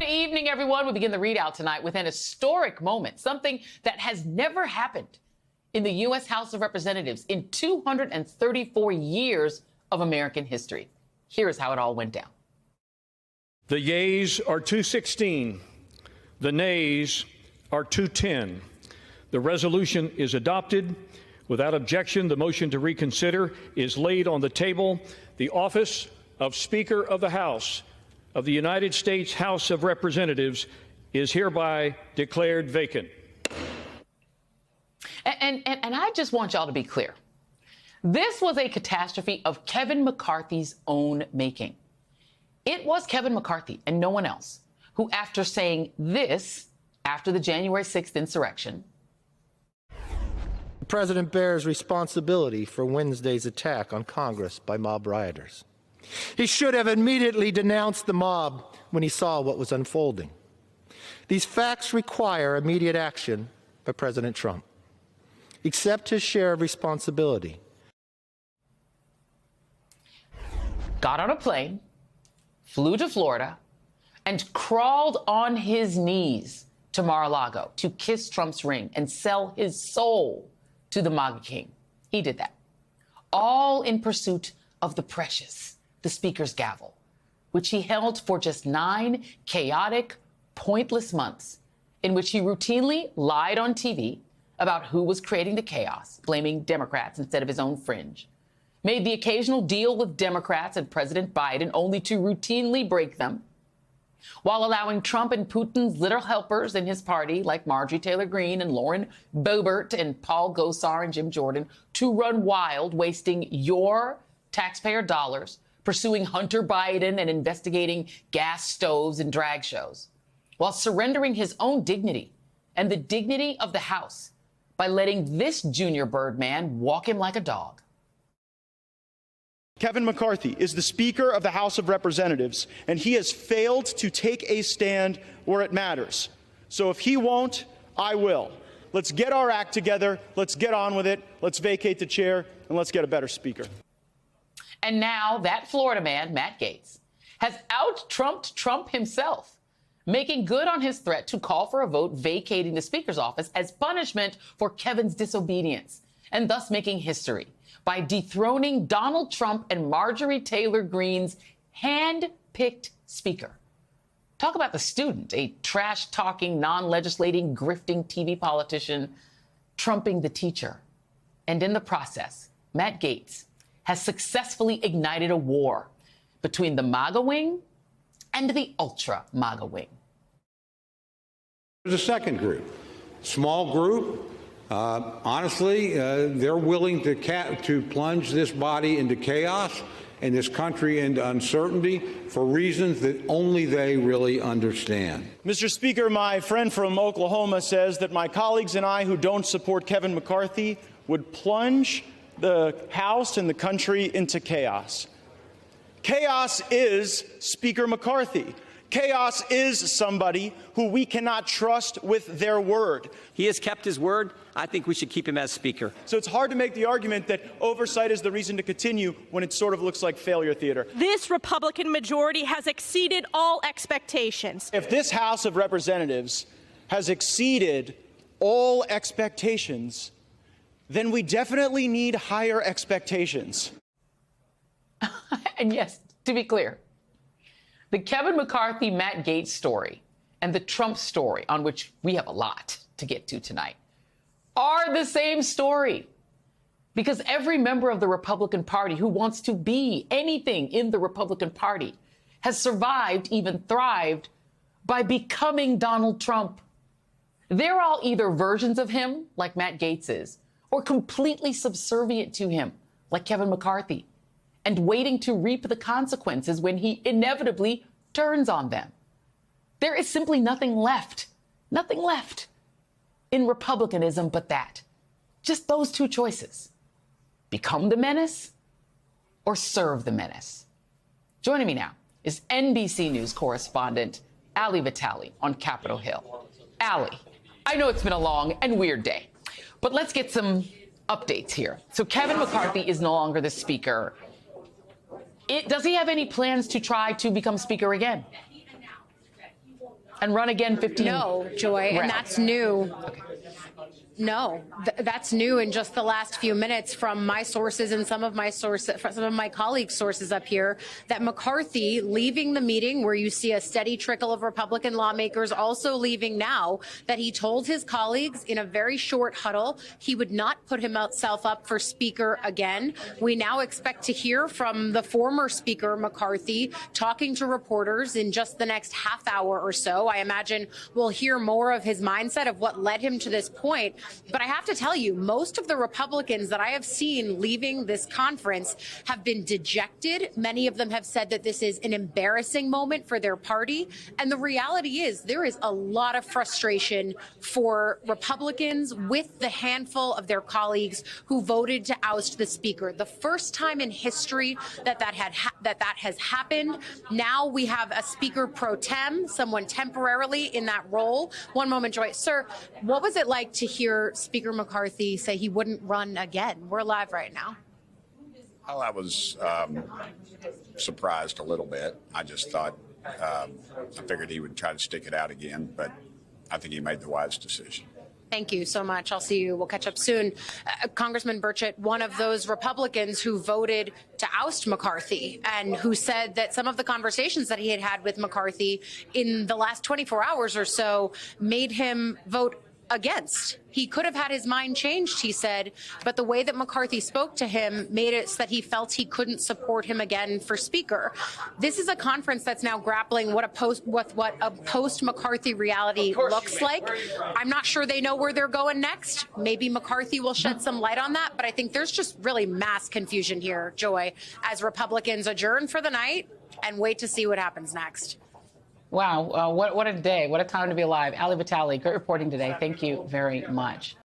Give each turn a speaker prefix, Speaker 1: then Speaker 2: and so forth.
Speaker 1: Good evening, everyone. We begin the readout tonight with an historic moment, something that has never happened in the U.S. House of Representatives in 234 years of American history. Here's how it all went down.
Speaker 2: The yeas are 216. The nays are 210. The resolution is adopted. Without objection, the motion to reconsider is laid on the table. The office of Speaker of the House of the United States House of Representatives is hereby declared vacant.
Speaker 1: And I just want y'all to be clear. This was a catastrophe of Kevin McCarthy's own making. It was Kevin McCarthy and no one else who, after saying this after the January 6th insurrection,
Speaker 3: the president bears responsibility for Wednesday's attack on Congress by mob rioters. He should have immediately denounced the mob when he saw what was unfolding. These facts require immediate action by President Trump. Accept his share of responsibility.
Speaker 1: Got on a plane, flew to Florida, and crawled on his knees to Mar-a-Lago to kiss Trump's ring and sell his soul to the MAGA king. He did that, all in pursuit of the precious, the Speaker's gavel, which he held for just 9 chaotic, pointless months in which he routinely lied on TV about who was creating the chaos, blaming Democrats instead of his own fringe, made the occasional deal with Democrats and President Biden only to routinely break them, while allowing Trump and Putin's little helpers in his party, like Marjorie Taylor Greene and Lauren Boebert and Paul Gosar and Jim Jordan, to run wild, wasting your taxpayer dollars, pursuing Hunter Biden and investigating gas stoves and drag shows, while surrendering his own dignity and the dignity of the House by letting this junior Birdman walk him like a dog.
Speaker 4: Kevin McCarthy is the Speaker of the House of Representatives, and he has failed to take a stand where it matters. So if he won't, I will. Let's get our act together. Let's get on with it. Let's vacate the chair, and let's get a better Speaker.
Speaker 1: And now that Florida man, Matt Gaetz, has out-Trumped Trump himself, making good on his threat to call for a vote vacating the Speaker's office as punishment for Kevin's disobedience, and thus making history by dethroning Donald Trump and Marjorie Taylor Greene's hand-picked Speaker. Talk about the student, a trash-talking, non-legislating, grifting TV politician, trumping the teacher. And in the process, Matt Gaetz has successfully ignited a war between the MAGA wing and the ultra-MAGA wing.
Speaker 5: There's a second group, small group. Honestly, they're willing to plunge this body into chaos and this country into uncertainty for reasons that only they really understand.
Speaker 4: Mr. Speaker, my friend from Oklahoma says that my colleagues and I who don't support Kevin McCarthy would plunge the House and the country into chaos. Chaos is Speaker McCarthy. Chaos is somebody who we cannot trust with their word.
Speaker 6: He has kept his word. I think we should keep him as Speaker.
Speaker 4: So it's hard to make the argument that oversight is the reason to continue when it sort of looks like failure theater.
Speaker 7: This Republican majority has exceeded all expectations.
Speaker 4: If this House of Representatives has exceeded all expectations, then we definitely need higher expectations.
Speaker 1: And yes, to be clear, the Kevin McCarthy, Matt Gaetz story and the Trump story, on which we have a lot to get to tonight, are the same story. Because every member of the Republican Party who wants to be anything in the Republican Party has survived, even thrived, by becoming Donald Trump. They're all either versions of him, like Matt Gaetz is, or completely subservient to him, like Kevin McCarthy, and waiting to reap the consequences when he inevitably turns on them. There is simply nothing left in republicanism but that. Just those two choices. Become the menace or serve the menace. Joining me now is NBC News correspondent Ali Vitale on Capitol Hill. Ali, I know it's been a long and weird day, but let's get some updates here. So Kevin McCarthy is no longer the Speaker. Does he have any plans to try to become Speaker again? And run again 15?
Speaker 8: No, Joy, and that's new. No, that's new in just the last few minutes from my sources and some of my colleagues' sources up here, that McCarthy leaving the meeting, where you see a steady trickle of Republican lawmakers also leaving now, that he told his colleagues in a very short huddle he would not put himself up for Speaker again. We now expect to hear from the former Speaker McCarthy talking to reporters in just the next half hour or so. I imagine we'll hear more of his mindset of what led him to this point. But I have to tell you, most of the Republicans that I have seen leaving this conference have been dejected. Many of them have said that this is an embarrassing moment for their party. And the reality is there is a lot of frustration for Republicans with the handful of their colleagues who voted to oust the Speaker. The first time in history that has happened. Now we have a Speaker pro tem, someone temporarily in that role. One moment, Joy. Sir, what was it like to hear Speaker McCarthy say he wouldn't run again? We're live right now.
Speaker 9: Well, I was surprised a little bit. I just thought, I figured he would try to stick it out again, but I think he made the wise decision.
Speaker 8: Thank you so much. I'll see you. We'll catch up soon. Congressman Burchett, one of those Republicans who voted to oust McCarthy and who said that some of the conversations that he had had with McCarthy in the last 24 hours or so made him vote against. He could have had his mind changed, he said, but the way that McCarthy spoke to him made it so that he felt he couldn't support him again for Speaker. This is a conference that's now grappling what a post-McCarthy reality looks like. I'm not sure they know where they're going next. Maybe McCarthy will shed some light on that, but I think there's just really mass confusion here, Joy, as Republicans adjourn for the night and wait to see what happens next.
Speaker 1: Wow, what a day. What a time to be alive. Ali Vitale, great reporting today. Thank you very much.